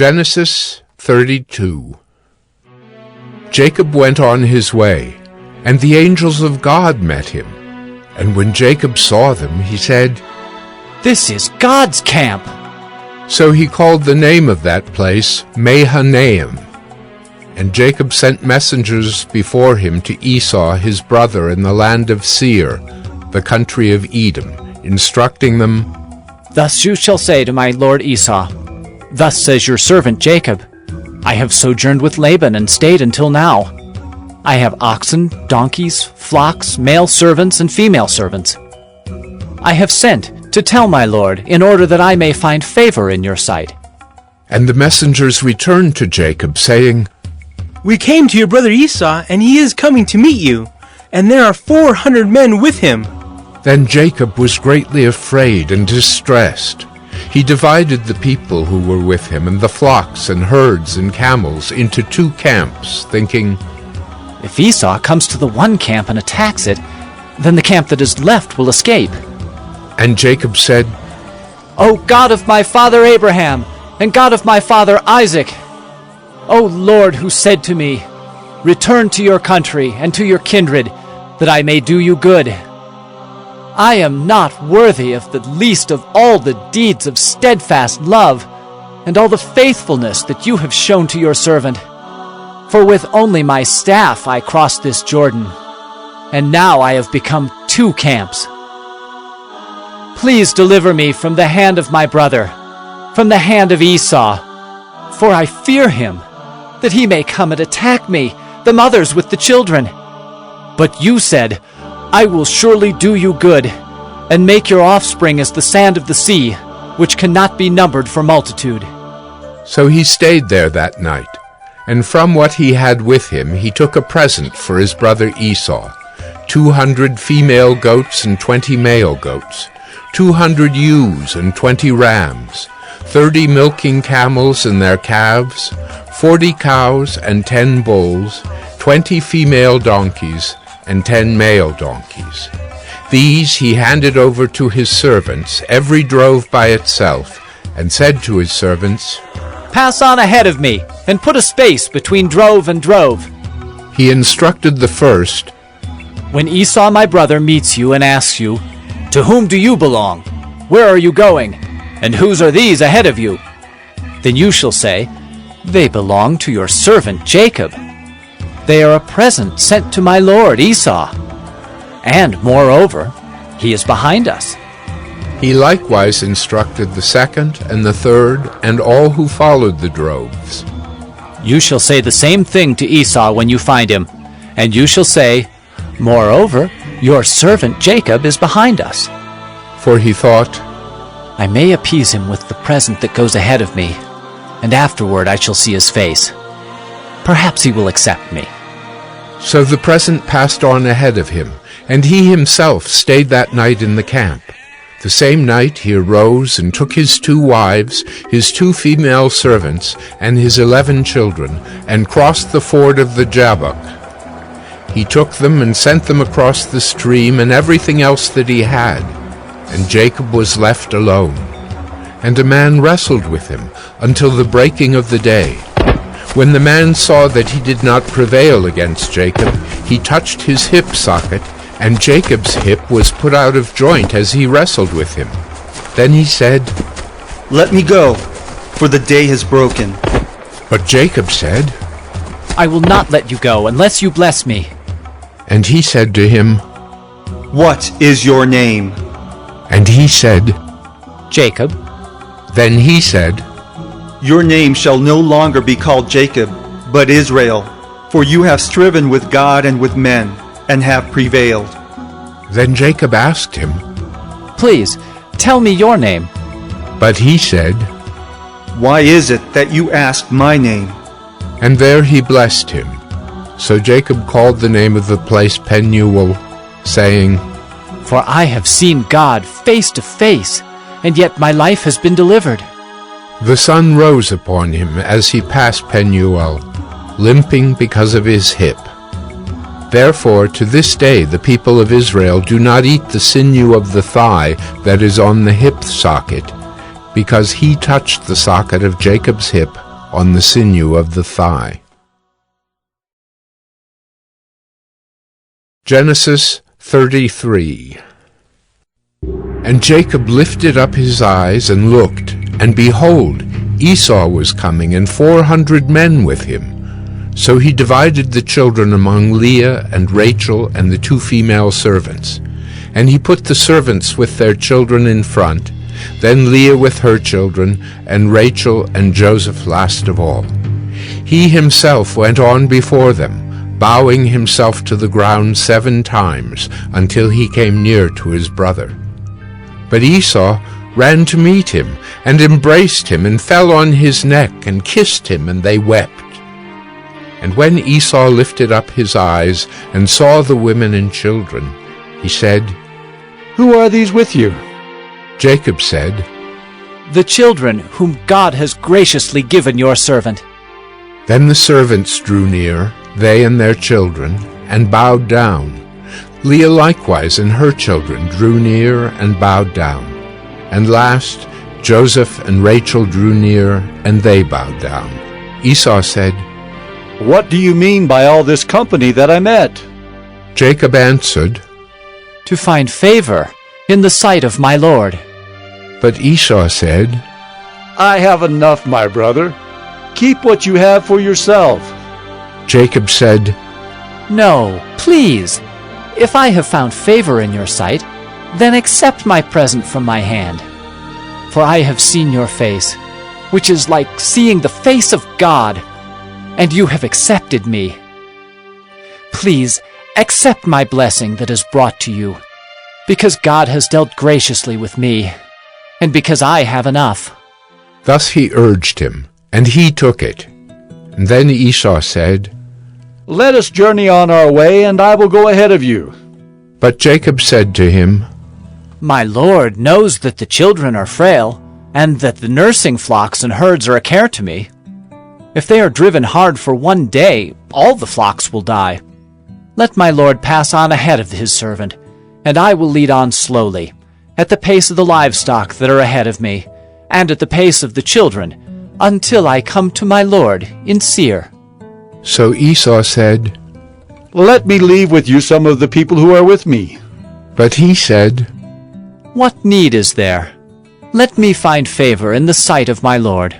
Genesis 32. Jacob went on his way, and the angels of God met him. And when Jacob saw them, he said, "This is God's camp." So he called the name of that place Mahanaim. And Jacob sent messengers before him to Esau his brother in the land of Seir, the country of Edom, instructing them, "Thus you shall say to my lord Esau, Thus says your servant Jacob, I have sojourned with Laban and stayed until now. I have oxen, donkeys, flocks, male servants and female servants. I have sent to tell my lord, in order that I may find favor in your sight." And the messengers returned to Jacob, saying, "We came to your brother Esau, and he is coming to meet you, and there are 400 men with him." Then Jacob was greatly afraid and distressed. He divided the people who were with him and the flocks and herds and camels into 2 camps, thinking, If Esau comes to the one camp and attacks it, then the camp that is left will escape. And Jacob said, O God of my father Abraham, and God of my father Isaac, O Lord, who said to me, Return to your country and to your kindred, that I may do you good. I am not worthy of the least of all the deeds of steadfast love, and all the faithfulness that you have shown to your servant. For with only my staff I crossed this Jordan, and now I have become 2 camps. Please deliver me from the hand of my brother, from the hand of Esau, for I fear him, that he may come and attack me, the mothers with the children. But you said, I will surely do you good, and make your offspring as the sand of the sea, which cannot be numbered for multitude." So he stayed there that night, and from what he had with him he took a present for his brother Esau, 200 female goats and 20 male goats, 200 ewes and 20 rams, 30 milking camels and their calves, 40 cows and 10 bulls, 20 female donkeys, and 10 male donkeys. These he handed over to his servants, every drove by itself, and said to his servants, Pass on ahead of me, and put a space between drove and drove. He instructed the first, When Esau my brother meets you and asks you, To whom do you belong? Where are you going? And whose are these ahead of you? Then you shall say, They belong to your servant Jacob. They are a present sent to my lord Esau. And, moreover, he is behind us. He likewise instructed the second and the third and all who followed the droves. You shall say the same thing to Esau when you find him, and you shall say, Moreover, your servant Jacob is behind us. For he thought, I may appease him with the present that goes ahead of me, and afterward I shall see his face. Perhaps he will accept me. So the present passed on ahead of him, and he himself stayed that night in the camp. The same night he arose and took his 2 wives, his 2 female servants, and his 11 children, and crossed the ford of the Jabbok. He took them and sent them across the stream and everything else that he had, and Jacob was left alone. And a man wrestled with him until the breaking of the day. When the man saw that he did not prevail against Jacob, he touched his hip socket, and Jacob's hip was put out of joint as he wrestled with him. Then he said, Let me go, for the day has broken. But Jacob said, I will not let you go unless you bless me. And he said to him, What is your name? And he said, Jacob. Then he said, Your name shall no longer be called Jacob, but Israel, for you have striven with God and with men, and have prevailed. Then Jacob asked him, Please, tell me your name. But he said, Why is it that you ask my name? And there he blessed him. So Jacob called the name of the place Penuel, saying, For I have seen God face to face, and yet my life has been delivered. The sun rose upon him as he passed Penuel, limping because of his hip. Therefore to this day the people of Israel do not eat the sinew of the thigh that is on the hip socket, because he touched the socket of Jacob's hip on the sinew of the thigh. Genesis 33. And Jacob lifted up his eyes and looked, and behold, Esau was coming, and 400 men with him. So he divided the children among Leah and Rachel and the 2 female servants. And he put the servants with their children in front, then Leah with her children, and Rachel and Joseph last of all. He himself went on before them, bowing himself to the ground 7 times, until he came near to his brother. But Esau ran to meet him, and embraced him, and fell on his neck, and kissed him, and they wept. And when Esau lifted up his eyes, and saw the women and children, he said, "Who are these with you?" Jacob said, "The children whom God has graciously given your servant." Then the servants drew near, they and their children, and bowed down. Leah likewise and her children drew near and bowed down. And last, Joseph and Rachel drew near, and they bowed down. Esau said, "What do you mean by all this company that I met?" Jacob answered, "To find favor in the sight of my Lord." But Esau said, "I have enough, my brother. Keep what you have for yourself." Jacob said, "No, please. If I have found favor in your sight, then accept my present from my hand. For I have seen your face, which is like seeing the face of God, and you have accepted me. Please accept my blessing that is brought to you, because God has dealt graciously with me, and because I have enough." Thus he urged him, and he took it. And then Esau said, "Let us journey on our way, and I will go ahead of you." But Jacob said to him, My Lord knows that the children are frail, and that the nursing flocks and herds are a care to me. If they are driven hard for one day, all the flocks will die. Let my Lord pass on ahead of his servant, and I will lead on slowly, at the pace of the livestock that are ahead of me, and at the pace of the children, until I come to my Lord in Seir." So Esau said, "Let me leave with you some of the people who are with me." But he said, "What need is there? Let me find favor in the sight of my Lord."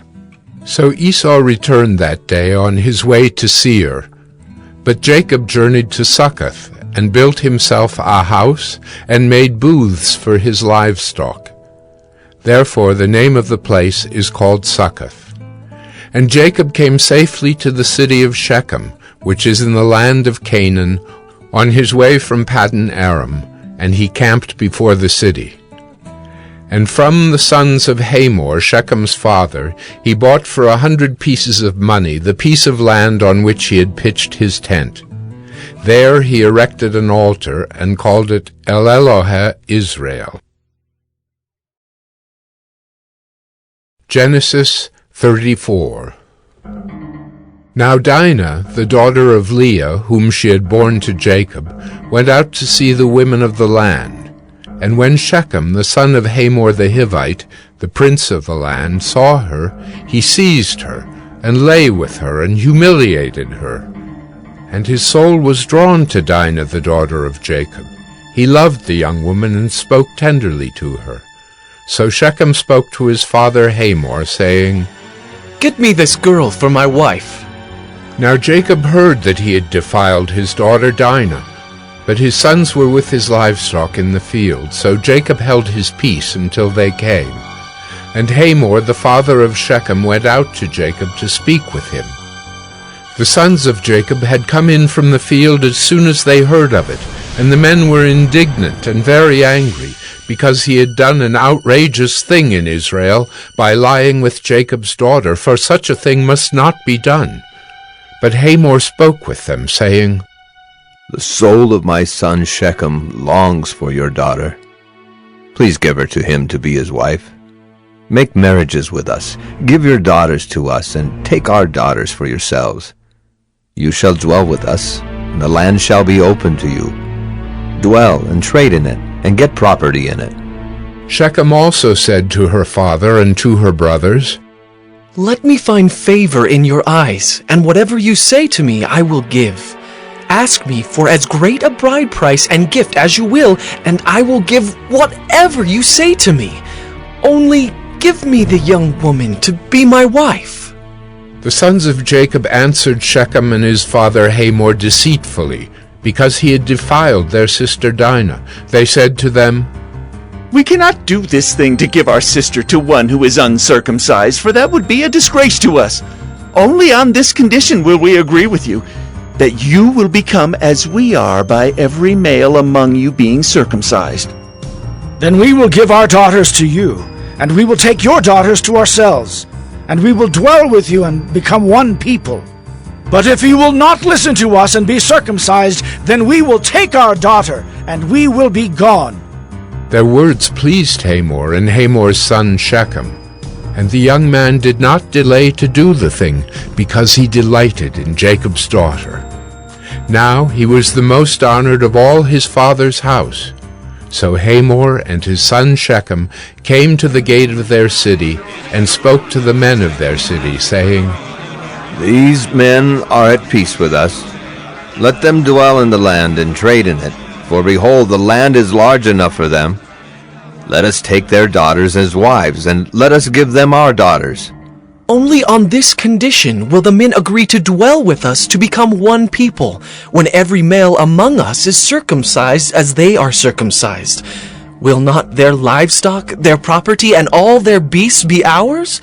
So Esau returned that day on his way to Seir. But Jacob journeyed to Succoth, and built himself a house, and made booths for his livestock. Therefore the name of the place is called Succoth. And Jacob came safely to the city of Shechem, which is in the land of Canaan, on his way from Paddan Aram, and he camped before the city. And from the sons of Hamor, Shechem's father, he bought for 100 pieces of money the piece of land on which he had pitched his tent. There he erected an altar, and called it El Elohe Israel. Genesis 34. Now Dinah, the daughter of Leah, whom she had borne to Jacob, went out to see the women of the land. And when Shechem, the son of Hamor the Hivite, the prince of the land, saw her, he seized her, and lay with her, and humiliated her. And his soul was drawn to Dinah, the daughter of Jacob. He loved the young woman, and spoke tenderly to her. So Shechem spoke to his father Hamor, saying, "Get me this girl for my wife." Now Jacob heard that he had defiled his daughter Dinah, but his sons were with his livestock in the field, so Jacob held his peace until they came. And Hamor, the father of Shechem, went out to Jacob to speak with him. The sons of Jacob had come in from the field as soon as they heard of it, and the men were indignant and very angry, because he had done an outrageous thing in Israel by lying with Jacob's daughter, for such a thing must not be done. But Hamor spoke with them, saying, "The soul of my son Shechem longs for your daughter. Please give her to him to be his wife. Make marriages with us, give your daughters to us, and take our daughters for yourselves. You shall dwell with us, and the land shall be open to you. Dwell and trade in it, and get property in it." Shechem also said to her father and to her brothers, Let me find favor in your eyes, and whatever you say to me I will give. Ask me for as great a bride price and gift as you will, and I will give whatever you say to me. Only give me the young woman to be my wife." The sons of Jacob answered Shechem and his father Hamor deceitfully, because he had defiled their sister Dinah. They said to them, "We cannot do this thing to give our sister to one who is uncircumcised, for that would be a disgrace to us. Only on this condition will we agree with you, that you will become as we are by every male among you being circumcised." "Then we will give our daughters to you, and we will take your daughters to ourselves, and we will dwell with you and become one people. But if you will not listen to us and be circumcised, then we will take our daughter, and we will be gone." Their words pleased Hamor and Hamor's son Shechem, and the young man did not delay to do the thing, because he delighted in Jacob's daughter. Now he was the most honored of all his father's house. So Hamor and his son Shechem came to the gate of their city, and spoke to the men of their city, saying, "These men are at peace with us. Let them dwell in the land and trade in it, for behold, the land is large enough for them. Let us take their daughters as wives, and let us give them our daughters." Only on this condition will the men agree to dwell with us to become one people, when every male among us is circumcised as they are circumcised. Will not their livestock, their property, and all their beasts be ours?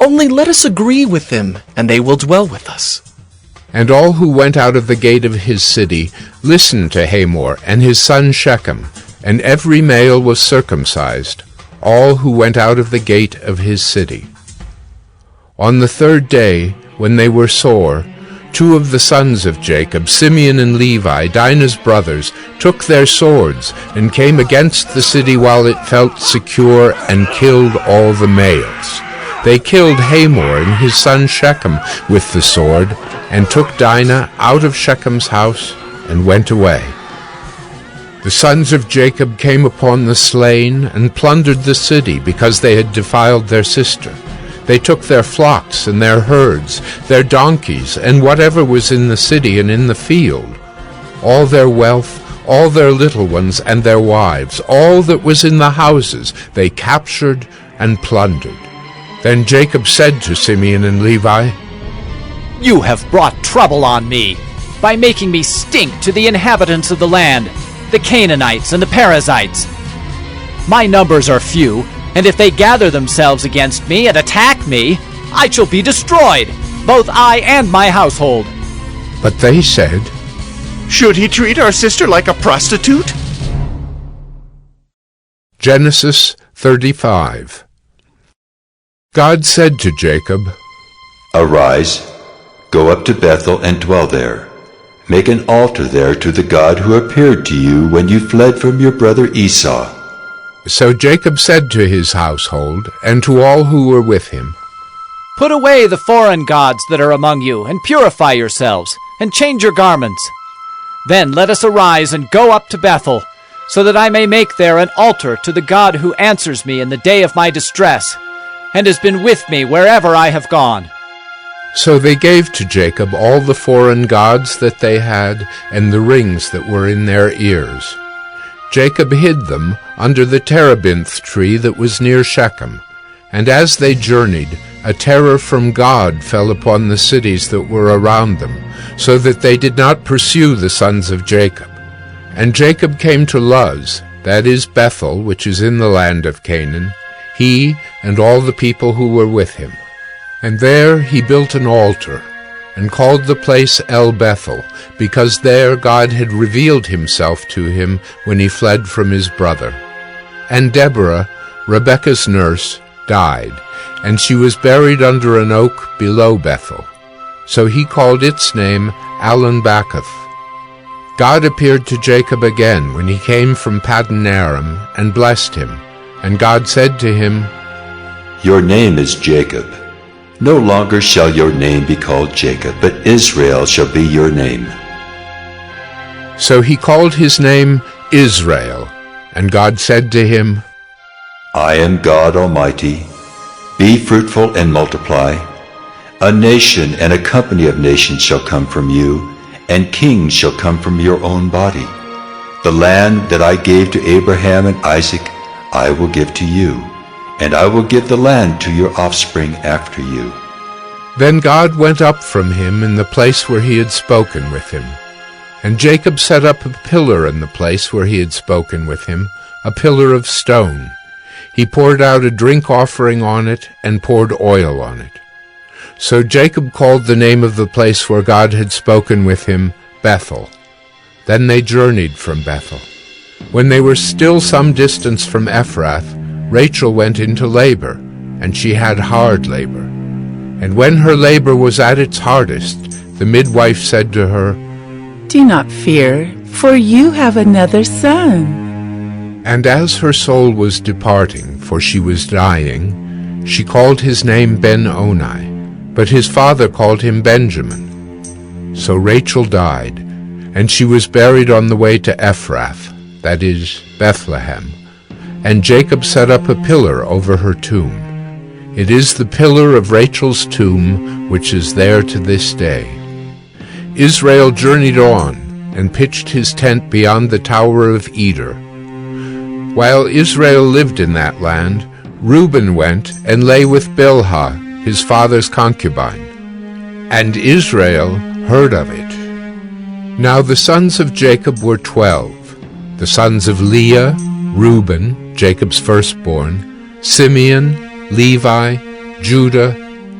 Only let us agree with them, and they will dwell with us. And all who went out of the gate of his city listened to Hamor and his son Shechem, and every male was circumcised, all who went out of the gate of his city. On the third day, when they were sore, 2 of the sons of Jacob, Simeon and Levi, Dinah's brothers, took their swords and came against the city while it felt secure, and killed all the males. They killed Hamor and his son Shechem with the sword, and took Dinah out of Shechem's house, and went away. The sons of Jacob came upon the slain, and plundered the city, because they had defiled their sister. They took their flocks and their herds, their donkeys, and whatever was in the city and in the field, all their wealth, all their little ones and their wives, all that was in the houses, they captured and plundered. Then Jacob said to Simeon and Levi, You have brought trouble on me by making me stink to the inhabitants of the land, the Canaanites and the Perizzites. My numbers are few, and if they gather themselves against me and attack me, I shall be destroyed, both I and my household. But they said, Should he treat our sister like a prostitute? Genesis 35. God said to Jacob, Arise, go up to Bethel and dwell there. Make an altar there to the God who appeared to you when you fled from your brother Esau. So Jacob said to his household, and to all who were with him, Put away the foreign gods that are among you, and purify yourselves, and change your garments. Then let us arise and go up to Bethel, so that I may make there an altar to the God who answers me in the day of my distress, and has been with me wherever I have gone. So they gave to Jacob all the foreign gods that they had, and the rings that were in their ears. Jacob hid them under the terebinth tree that was near Shechem. And as they journeyed, a terror from God fell upon the cities that were around them, so that they did not pursue the sons of Jacob. And Jacob came to Luz, that is Bethel, which is in the land of Canaan, he and all the people who were with him. And there he built an altar, and called the place El Bethel, because there God had revealed himself to him when he fled from his brother. And Deborah, Rebekah's nurse, died, and she was buried under an oak below Bethel. So he called its name Alon-Bacuth. God appeared to Jacob again when he came from Paddan Aram, and blessed him. And God said to him, Your name is Jacob. No longer shall your name be called Jacob, but Israel shall be your name. So he called his name Israel. And God said to him, I am God Almighty. Be fruitful and multiply. A nation and a company of nations shall come from you, and kings shall come from your own body. The land that I gave to Abraham and Isaac I will give to you, and I will give the land to your offspring after you." Then God went up from him in the place where he had spoken with him. And Jacob set up a pillar in the place where he had spoken with him, a pillar of stone. He poured out a drink offering on it and poured oil on it. So Jacob called the name of the place where God had spoken with him Bethel. Then they journeyed from Bethel. When they were still some distance from Ephrath, Rachel went into labor, and she had hard labor. And when her labor was at its hardest, the midwife said to her, "Do not fear, for you have another son." And as her soul was departing, for she was dying, she called his name Ben-Oni, but his father called him Benjamin. So Rachel died, and she was buried on the way to Ephrath, that is, Bethlehem. And Jacob set up a pillar over her tomb. It is the pillar of Rachel's tomb, which is there to this day. Israel journeyed on, and pitched his tent beyond the Tower of Eder. While Israel lived in that land, Reuben went and lay with Bilhah, his father's concubine. And Israel heard of it. Now the sons of Jacob were 12, the sons of Leah, Reuben, Jacob's firstborn, Simeon, Levi, Judah,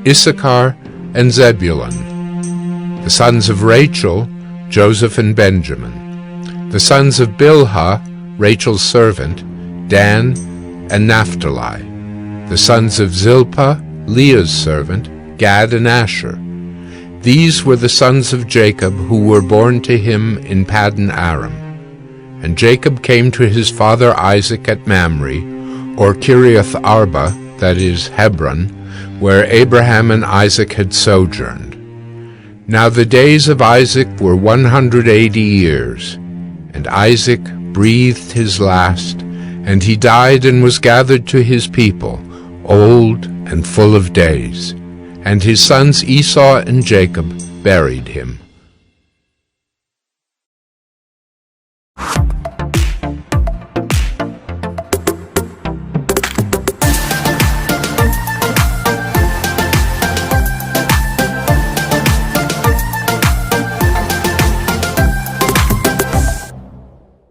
Issachar, and Zebulun. The sons of Rachel, Joseph and Benjamin. The sons of Bilhah, Rachel's servant, Dan and Naphtali. The sons of Zilpah, Leah's servant, Gad and Asher. These were the sons of Jacob who were born to him in Paddan Aram. And Jacob came to his father Isaac at Mamre, or Kiriath Arba, that is, Hebron, where Abraham and Isaac had sojourned. Now the days of Isaac were 180 years, and Isaac breathed his last, and he died and was gathered to his people, old and full of days. And his sons Esau and Jacob buried him.